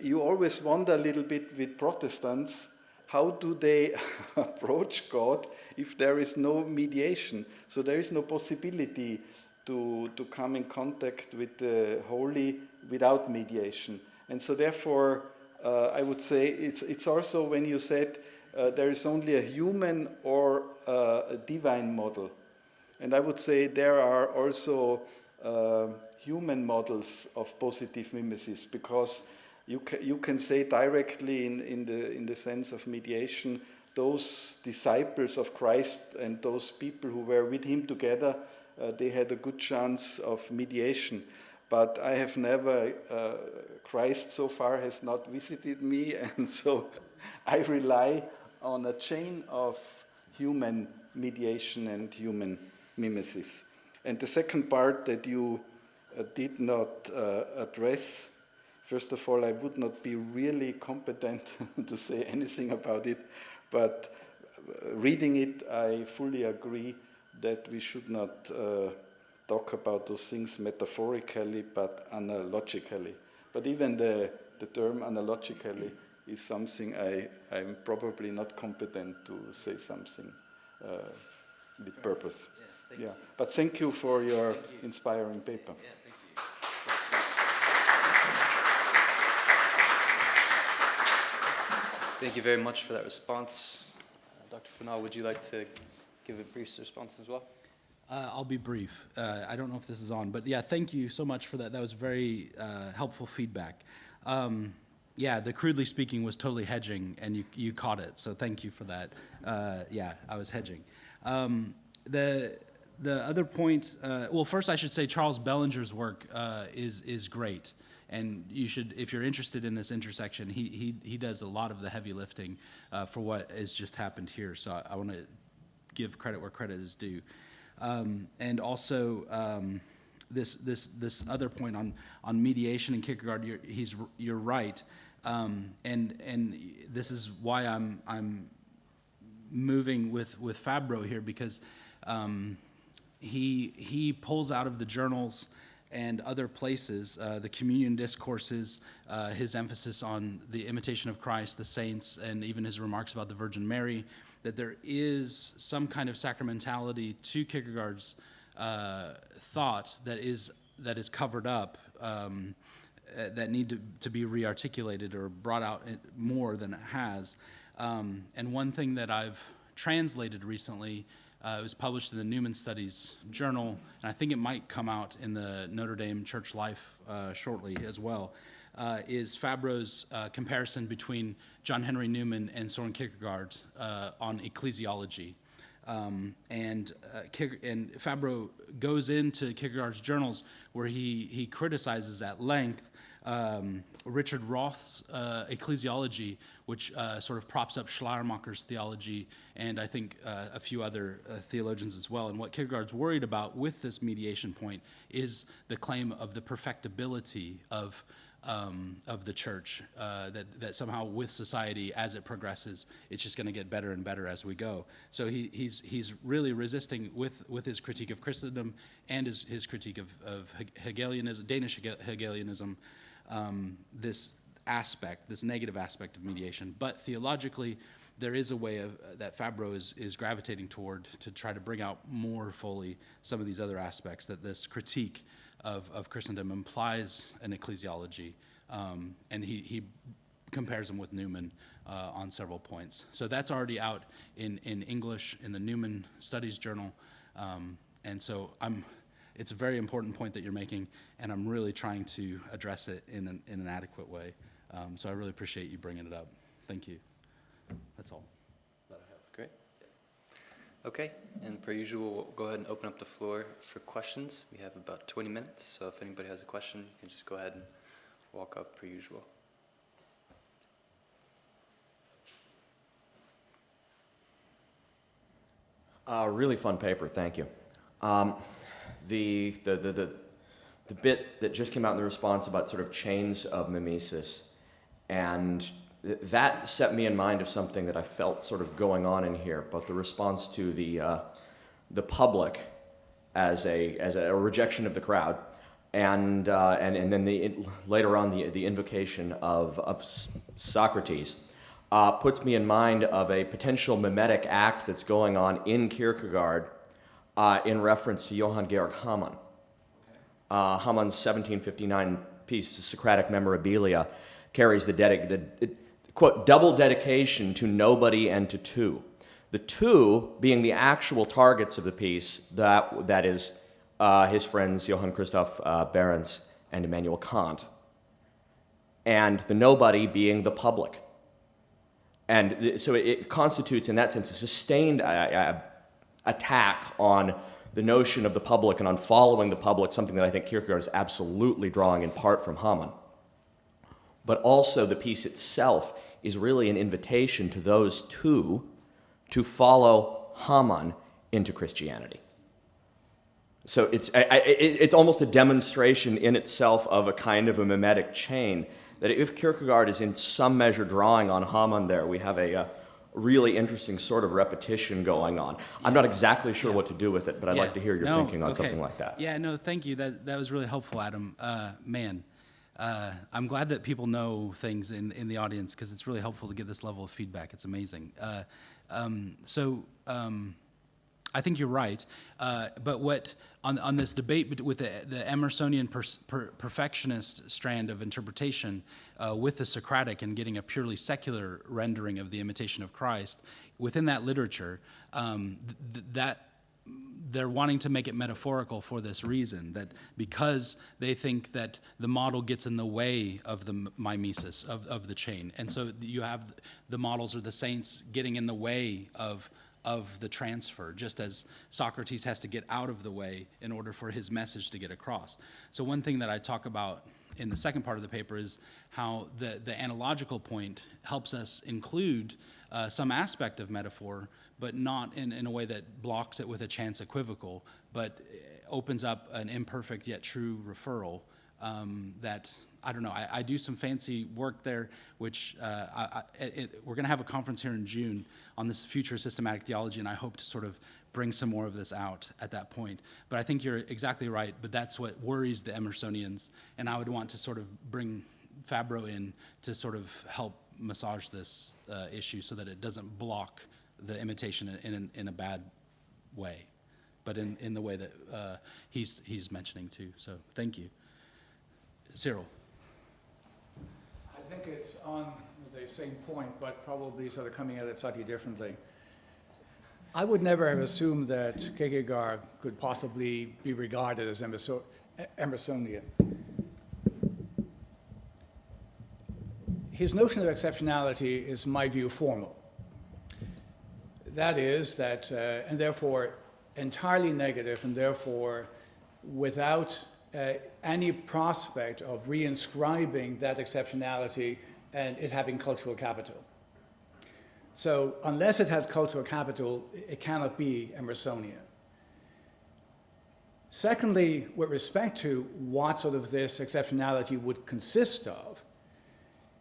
you always wonder a little bit with Protestants, how do they approach God if there is no mediation? So there is no possibility to come in contact with the holy without mediation. And so therefore, I would say it's also when you said there is only a human or a divine model. And I would say there are also human models of positive mimesis, because you can say directly in the sense of mediation, those disciples of Christ and those people who were with him together, they had a good chance of mediation. But I have never, Christ so far has not visited me, and so I rely on a chain of human mediation and human mimesis. And the second part that you did not address, first of all, I would not be really competent to say anything about it, but reading it, I fully agree that we should not talk about those things metaphorically, but analogically. But even the term analogically is something I'm probably not competent to say something with purpose. Yeah, but thank you for your inspiring paper. Yeah, thank you. Thank you very much for that response. Dr. Furnal, would you like to give a brief response as well? I'll be brief. I don't know if this is on, but yeah, thank you so much for that. That was very helpful feedback. Yeah, the crudely speaking was totally hedging, and you caught it, so thank you for that. Yeah, I was hedging. The other point, well, first I should say Charles Bellinger's work is great, and you should, if you're interested in this intersection, he does a lot of the heavy lifting for what has just happened here. So I want to give credit where credit is due, and also this other point on mediation and Kierkegaard. You're right, and this is why I'm moving with Fabro here, because he pulls out of the journals and other places, the communion discourses, his emphasis on the imitation of Christ, the saints, and even his remarks about the Virgin Mary, that there is some kind of sacramentality to Kierkegaard's thought that is covered up, that need to be rearticulated or brought out more than it has. And one thing that I've translated recently, it was published in the Newman Studies Journal, and I think it might come out in the Notre Dame Church Life shortly as well, is Fabro's comparison between John Henry Newman and Soren Kierkegaard on ecclesiology. And Fabro goes into Kierkegaard's journals where he criticizes at length Richard Roth's ecclesiology, which sort of props up Schleiermacher's theology, and I think a few other theologians as well. And what Kierkegaard's worried about with this mediation point is the claim of the perfectibility of the church, that somehow with society, as it progresses, it's just going to get better and better as we go. So he's really resisting with his critique of Christendom and his critique of Hegelianism, Danish Hegelianism, this negative aspect of mediation. But theologically, there is a way that Fabro is gravitating toward to try to bring out more fully some of these other aspects, that this critique of Christendom implies an ecclesiology, and he compares them with Newman on several points. So that's already out in English in the Newman Studies Journal. And so it's a very important point that you're making, and I'm really trying to address it in an adequate way. So I really appreciate you bringing it up. Thank you. That's all that I have. Great. Okay, and per usual, we'll go ahead and open up the floor for questions. We have about 20 minutes, so if anybody has a question, you can just go ahead and walk up per usual. Really fun paper, thank you. The bit that just came out in the response about sort of chains of mimesis, and that set me in mind of something that I felt sort of going on in here, both the response to the public as a rejection of the crowd, and then later on the invocation of Socrates. Puts me in mind of a potential mimetic act that's going on in Kierkegaard in reference to Johann Georg Hamann. Hamann's 1759 piece, Socratic Memorabilia, carries the quote, double dedication to nobody and to two. The two being the actual targets of the piece, that is his friends Johann Christoph Behrens and Immanuel Kant, and the nobody being the public. And so it constitutes, in that sense, a sustained attack on the notion of the public and on following the public, something that I think Kierkegaard is absolutely drawing in part from Hamann. But also the piece itself is really an invitation to those two to follow Hamann into Christianity. So it's almost a demonstration in itself of a kind of a mimetic chain, that if Kierkegaard is in some measure drawing on Hamann there, we have a really interesting sort of repetition going on. I'm not exactly sure what to do with it, but I'd like to hear your thinking on something like that. Yeah, no, thank you. That was really helpful, Adam. I'm glad that people know things in the audience, because it's really helpful to get this level of feedback. It's amazing. I think you're right, but what on this debate with the Emersonian perfectionist strand of interpretation with the Socratic and getting a purely secular rendering of the Imitation of Christ, within that literature, that they're wanting to make it metaphorical for this reason, that because they think that the model gets in the way of the mimesis, of the chain. And so you have the models or the saints getting in the way of the transfer, just as Socrates has to get out of the way in order for his message to get across. So one thing that I talk about in the second part of the paper is how the analogical point helps us include some aspect of metaphor, but not in a way that blocks it with a chance equivocal, but opens up an imperfect yet true referral that, I don't know, I do some fancy work there, which we're going to have a conference here in June on this future systematic theology, and I hope to sort of bring some more of this out at that point. But I think you're exactly right, but that's what worries the Emersonians, and I would want to sort of bring Fabro in to sort of help massage this issue so that it doesn't block the imitation in a bad way, but in the way that he's mentioning too. So thank you. Cyril. I think it's on the same point, but probably sort of coming at it slightly differently. I would never have assumed that Kierkegaard could possibly be regarded as Emersonian. His notion of exceptionality is, in my view, formal. That is that, and therefore entirely negative, and therefore without any prospect of reinscribing that exceptionality and it having cultural capital. So unless it has cultural capital, it cannot be Emersonian. Secondly, with respect to what sort of this exceptionality would consist of,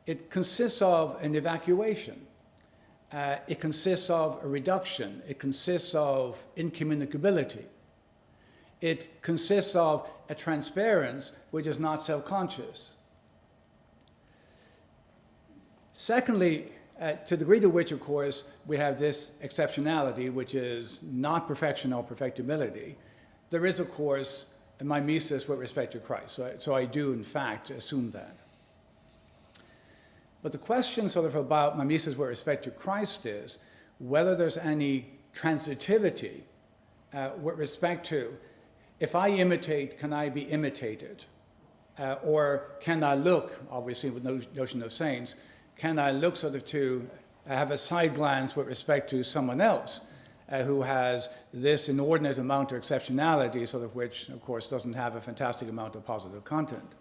it consists of an evacuation. It consists of a reduction. It consists of incommunicability. It consists of a transparence which is not self-conscious. Secondly, to the degree to which, of course, we have this exceptionality, which is not perfection or perfectibility, there is, of course, a mimesis with respect to Christ. So I do, in fact, assume that. But the question sort of about mimesis with respect to Christ is whether there's any transitivity with respect to, if I imitate, can I be imitated? Or can I look, obviously with no notion of saints, can I look sort of to have a side glance with respect to someone else who has this inordinate amount of exceptionality, sort of which, of course, doesn't have a fantastic amount of positive content?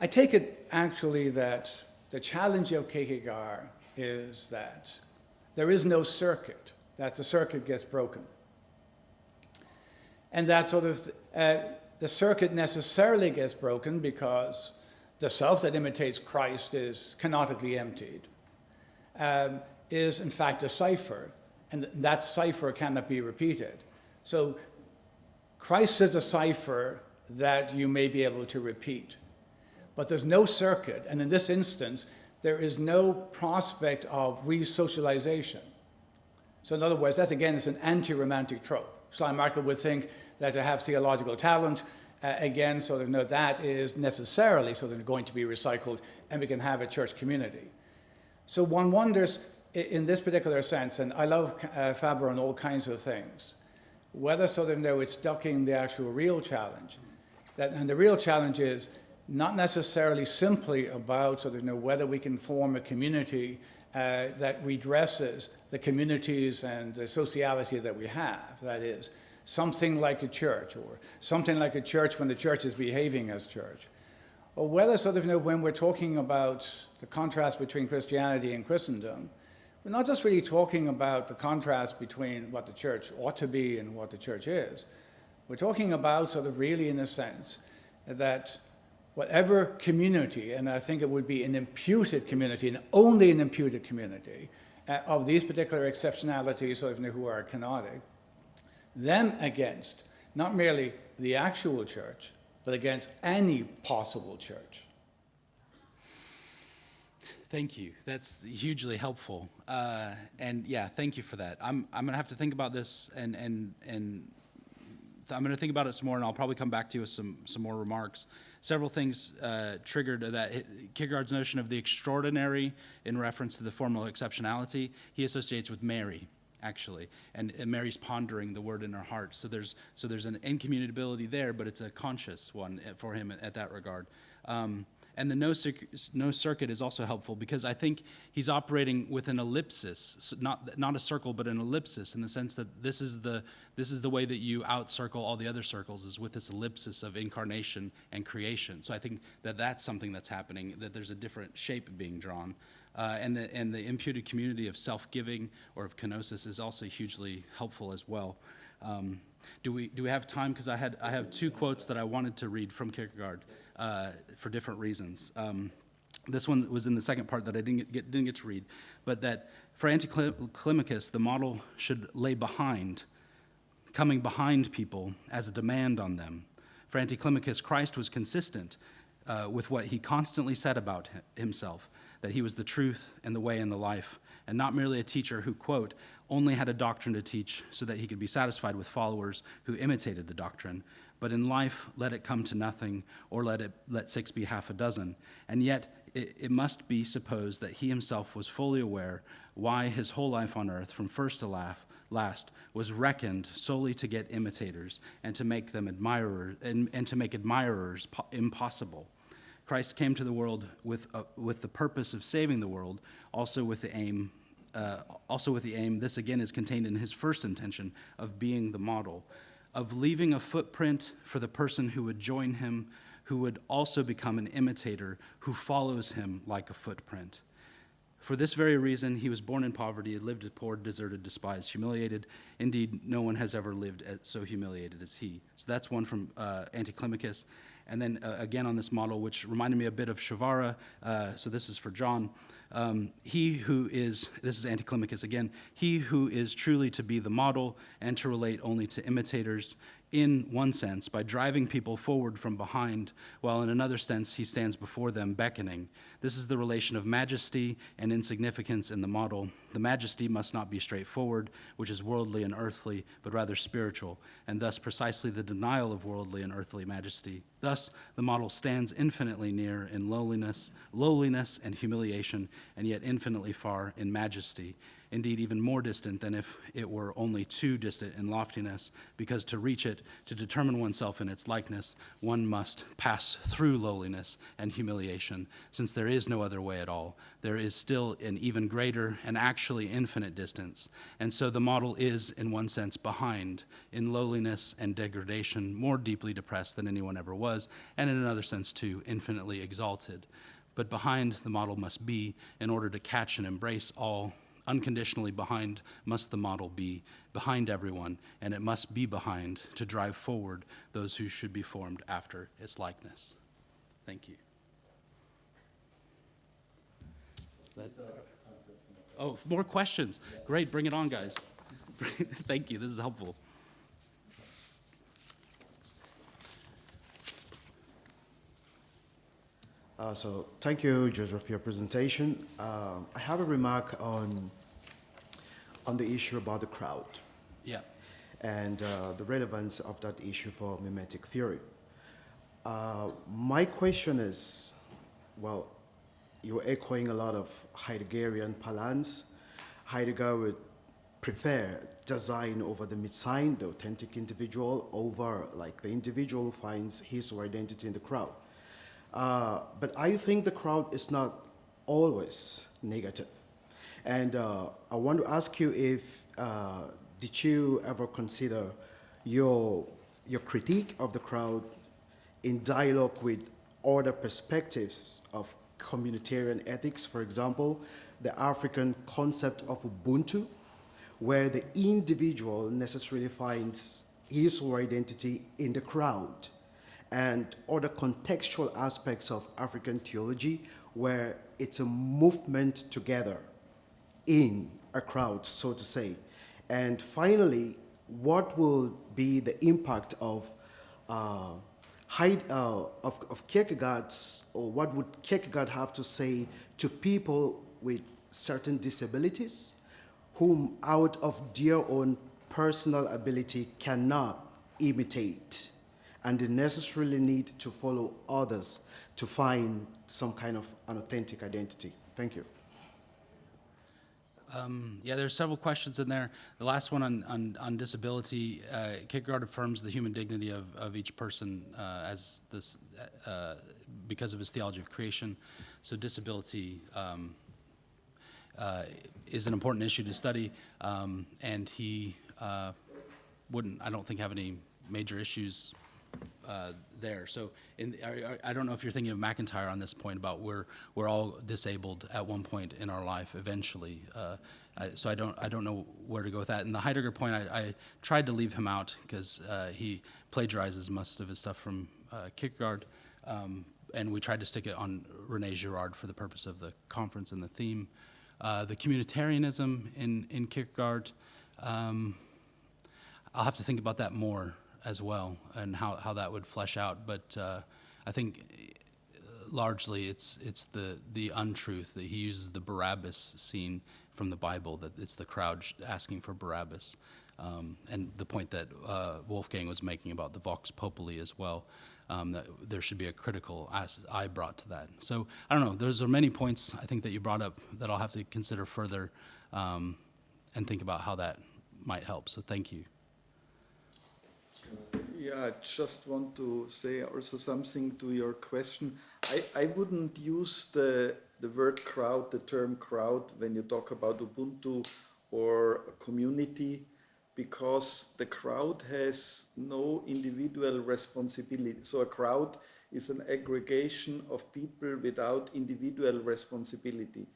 I take it actually that the challenge of Kierkegaard is that there is no circuit, that the circuit gets broken. And that sort of the circuit necessarily gets broken because the self that imitates Christ is kenotically emptied, is in fact a cipher, and that cipher cannot be repeated. So Christ is a cipher that you may be able to repeat, but there's no circuit, and in this instance, there is no prospect of re-socialization. So in other words, that again is an anti-romantic trope. Schleiermacher would think that to have theological talent, again, sort of, no, that is necessarily sort of going to be recycled, and we can have a church community. So one wonders, in this particular sense, and I love Faber on all kinds of things, whether sort of, no, it's ducking the actual real challenge. And the real challenge is not necessarily simply about sort of, whether we can form a community that redresses the communities and the sociality that we have. That is, something like a church, or something like a church when the church is behaving as church. Or whether sort of, when we're talking about the contrast between Christianity and Christendom, we're not just really talking about the contrast between what the church ought to be and what the church is. We're talking about sort of really, in a sense, that whatever community, and I think it would be an imputed community, and only an imputed community, of these particular exceptionalities sort of, who are kenotic, them against not merely the actual church, but against any possible church. Thank you. That's hugely helpful. And yeah, thank you for that. I'm going to have to think about this, and I'm going to think about it some more, and I'll probably come back to you with some more remarks. Several things triggered that. Kierkegaard's notion of the extraordinary in reference to the formal exceptionality, he associates with Mary, actually, and Mary's pondering the word in her heart. So there's an incommunicability there, but it's a conscious one for him at that regard. And the no circuit is also helpful because I think he's operating with an ellipsis, so not a circle, but an ellipsis, in the sense that this is the way that you out-circle all the other circles, is with this ellipsis of incarnation and creation. So I think that that's something that's happening, that there's a different shape being drawn. And the imputed community of self-giving or of kenosis is also hugely helpful as well. Do we have time? Because I have two quotes that I wanted to read from Kierkegaard for different reasons. This one was in the second part that I didn't get to read, but that for Anticlimacus, the model should lay behind, coming behind people as a demand on them. For Anticlimacus, Christ was consistent with what he constantly said about himself, that he was the truth and the way and the life, and not merely a teacher who, quote, only had a doctrine to teach so that he could be satisfied with followers who imitated the doctrine, but in life let it come to nothing, or let six be half a dozen. And yet it must be supposed that he himself was fully aware why his whole life on earth, from first to last, was reckoned solely to get imitators and to make them admirers, and to make admirers impossible. Christ came to the world with the purpose of saving the world, also with the aim. This again is contained in his first intention of being the model, of leaving a footprint for the person who would join him, who would also become an imitator, who follows him like a footprint. For this very reason, he was born in poverty, lived poor, deserted, despised, humiliated. Indeed, no one has ever lived so humiliated as he. So that's one from Anticlimacus. And then again on this model, which reminded me a bit of Shavara, so this is for John. This is Anticlimacus again, he who is truly to be the model and to relate only to imitators, in one sense, by driving people forward from behind, while in another sense he stands before them beckoning. This is the relation of majesty and insignificance in the model, The majesty must not be straightforward, which is worldly and earthly, but rather spiritual, and thus precisely the denial of worldly and earthly majesty. Thus, the model stands infinitely near in lowliness and humiliation, and yet infinitely far in majesty. Indeed, even more distant than if it were only too distant in loftiness, because to reach it, to determine oneself in its likeness, one must pass through lowliness and humiliation. Since there is no other way at all, there is still an even greater and actually infinite distance. And so the model is, in one sense, behind, in lowliness and degradation, more deeply depressed than anyone ever was, and in another sense, too, infinitely exalted. But behind the model must be, in order to catch and embrace all. Unconditionally behind must the model be, behind everyone, and it must be behind to drive forward those who should be formed after its likeness. Thank you. Oh, more questions. Great, bring it on, guys. Thank you, this is helpful. So thank you, Joseph, for your presentation. I have a remark on the issue about the crowd Yeah. and the relevance of that issue for mimetic theory. My question is, well, you're echoing a lot of Heideggerian balance. Heidegger would prefer design over the Mitsein, the authentic individual, over like the individual who finds his or her identity in the crowd. But I think the crowd is not always negative. And I want to ask you if, did you ever consider your critique of the crowd in dialogue with other perspectives of communitarian ethics, for example, the African concept of Ubuntu, where the individual necessarily finds his or her identity in the crowd, and other contextual aspects of African theology where it's a movement together in a crowd, so to say. And finally, what will be the impact of Kierkegaard's, or what would Kierkegaard have to say to people with certain disabilities whom out of their own personal ability cannot imitate, and they necessarily need to follow others to find some kind of an authentic identity? Thank you. Yeah, there's several questions in there. The last one on disability, Kierkegaard affirms the human dignity of each person as this because of his theology of creation. So disability is an important issue to study, and he wouldn't, I don't think, have any major issues there. So I don't know if you're thinking of McIntyre on this point about we're all disabled at one point in our life eventually. So I don't know where to go with that. And the Heidegger point, I tried to leave him out because he plagiarizes most of his stuff from Kierkegaard, and we tried to stick it on René Girard for the purpose of the conference and the theme. The communitarianism in Kierkegaard, I'll have to think about that more as well, and how that would flesh out. But I think largely it's the untruth that he uses the Barabbas scene from the Bible, that it's the crowd asking for Barabbas, and the point that Wolfgang was making about the Vox Populi as well, that there should be a critical eye brought to that. So I don't know, those are many points I think that you brought up that I'll have to consider further and think about how that might help. So thank you. Yeah, I just want to say also something to your question. I wouldn't use the word crowd, the term crowd, when you talk about Ubuntu or community, because the crowd has no individual responsibility. So a crowd is an aggregation of people without individual responsibility.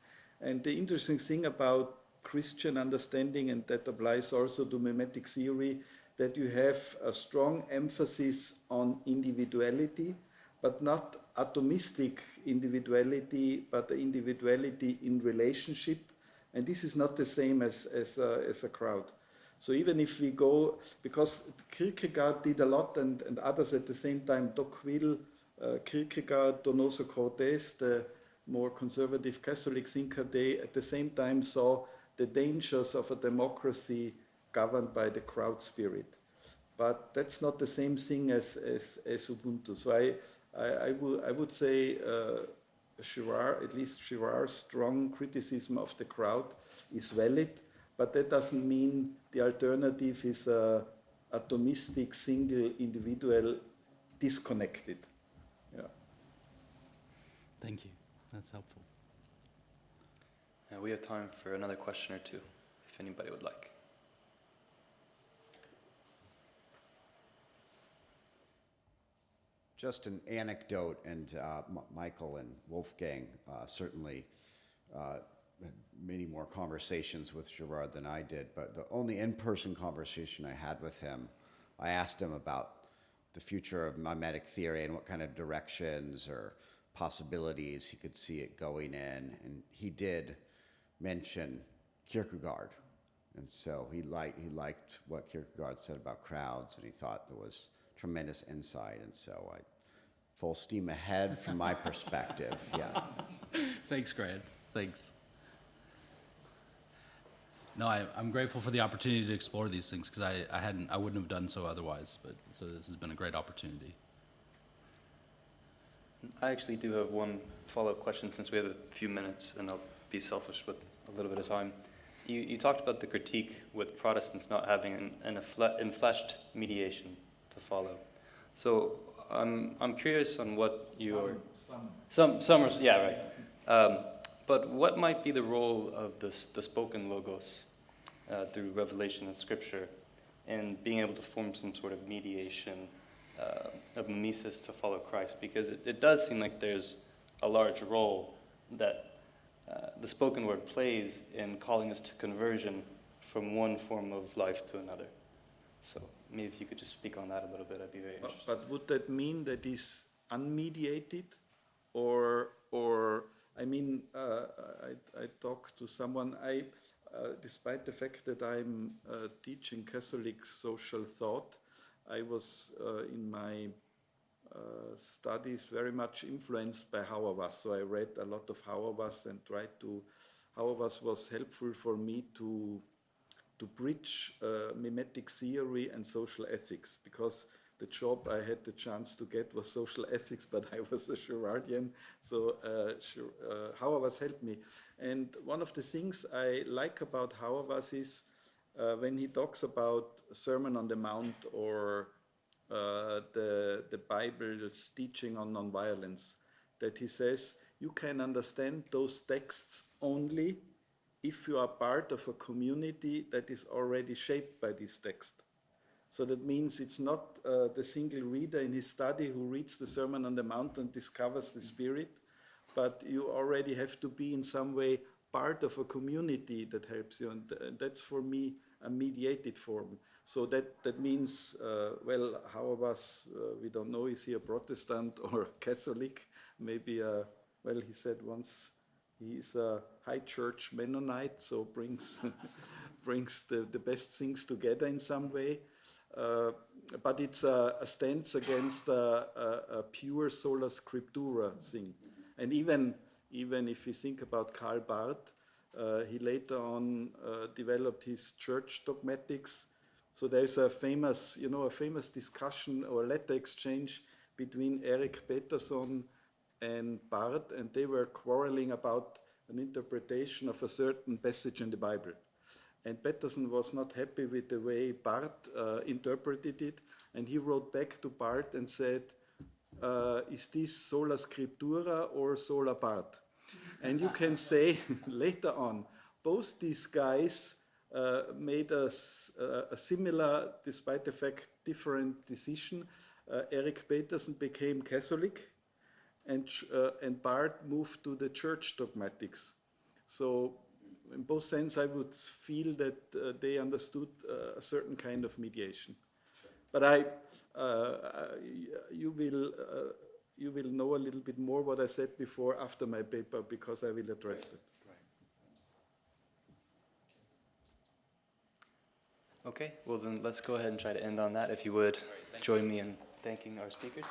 And the interesting thing about Christian understanding, and that applies also to mimetic theory, that you have a strong emphasis on individuality, but not atomistic individuality, but the individuality in relationship. And this is not the same as a crowd. So even if we go, because Kierkegaard did a lot, and others at the same time, Tocqueville, Kierkegaard, Donoso Cortés, the more conservative Catholic thinker, they at the same time saw the dangers of a democracy governed by the crowd spirit. But that's not the same thing as Ubuntu. So I would say Girard, at least Girard's strong criticism of the crowd is valid, but that doesn't mean the alternative is a atomistic, single individual, disconnected. Yeah. Thank you. That's helpful. We have time for another question or two, if anybody would like. Just an anecdote, and Michael and Wolfgang certainly had many more conversations with Girard than I did, but the only in-person conversation I had with him, I asked him about the future of mimetic theory and what kind of directions or possibilities he could see it going in, and he did mention Kierkegaard, and so he liked what Kierkegaard said about crowds, and he thought there was tremendous insight, and so full steam ahead from my perspective. Yeah. Thanks, Grant. Thanks. No, I'm grateful for the opportunity to explore these things because I wouldn't have done so otherwise. But so this has been a great opportunity. I actually do have one follow-up question since we have a few minutes, and I'll be selfish with a little bit of time. You talked about the critique with Protestants not having an enfleshed mediation to follow. So I'm curious on what your some are, yeah, right. But what might be the role of the spoken logos through revelation and scripture in being able to form some sort of mediation of mimesis to follow Christ? Because it does seem like there's a large role that the spoken word plays in calling us to conversion from one form of life to another. So maybe if you could just speak on that a little bit, I'd be very interested. But would that mean that is unmediated, or I mean, I talked to someone. Despite the fact that I'm teaching Catholic social thought, I was in my studies very much influenced by Hauerwas. So I read a lot of Hauerwas and Hauerwas was helpful for me to bridge mimetic theory and social ethics, because the job I had the chance to get was social ethics, but I was a Girardian, so Hauerwas helped me. And one of the things I like about Hauerwas is when he talks about Sermon on the Mount or the Bible's teaching on nonviolence, that he says you can understand those texts only if you are part of a community that is already shaped by this text. So that means it's not the single reader in his study who reads the Sermon on the Mount and discovers the Spirit, but you already have to be in some way part of a community that helps you, and that's for me a mediated form. So that means, well, Hauerwas, we don't know, is he a Protestant or Catholic? Maybe, well, he said once he is a high church Mennonite, so brings the best things together in some way. But it's a stance against a pure sola scriptura thing. And even if you think about Karl Barth, he later on developed his church dogmatics. So there's a famous discussion or letter exchange between Erik Peterson and Barth, and they were quarreling about an interpretation of a certain passage in the Bible. And Peterson was not happy with the way Barth interpreted it, and he wrote back to Barth and said, is this sola scriptura or sola Barth? And you can say later on, both these guys made a similar, despite the fact, different decision. Erik Peterson became Catholic, and Barth moved to the church dogmatics. So in both sense, I would feel that they understood a certain kind of mediation. But you will know a little bit more what I said before after my paper, because I will address it. Okay, well then let's go ahead and try to end on that. If you would join me in thanking our speakers.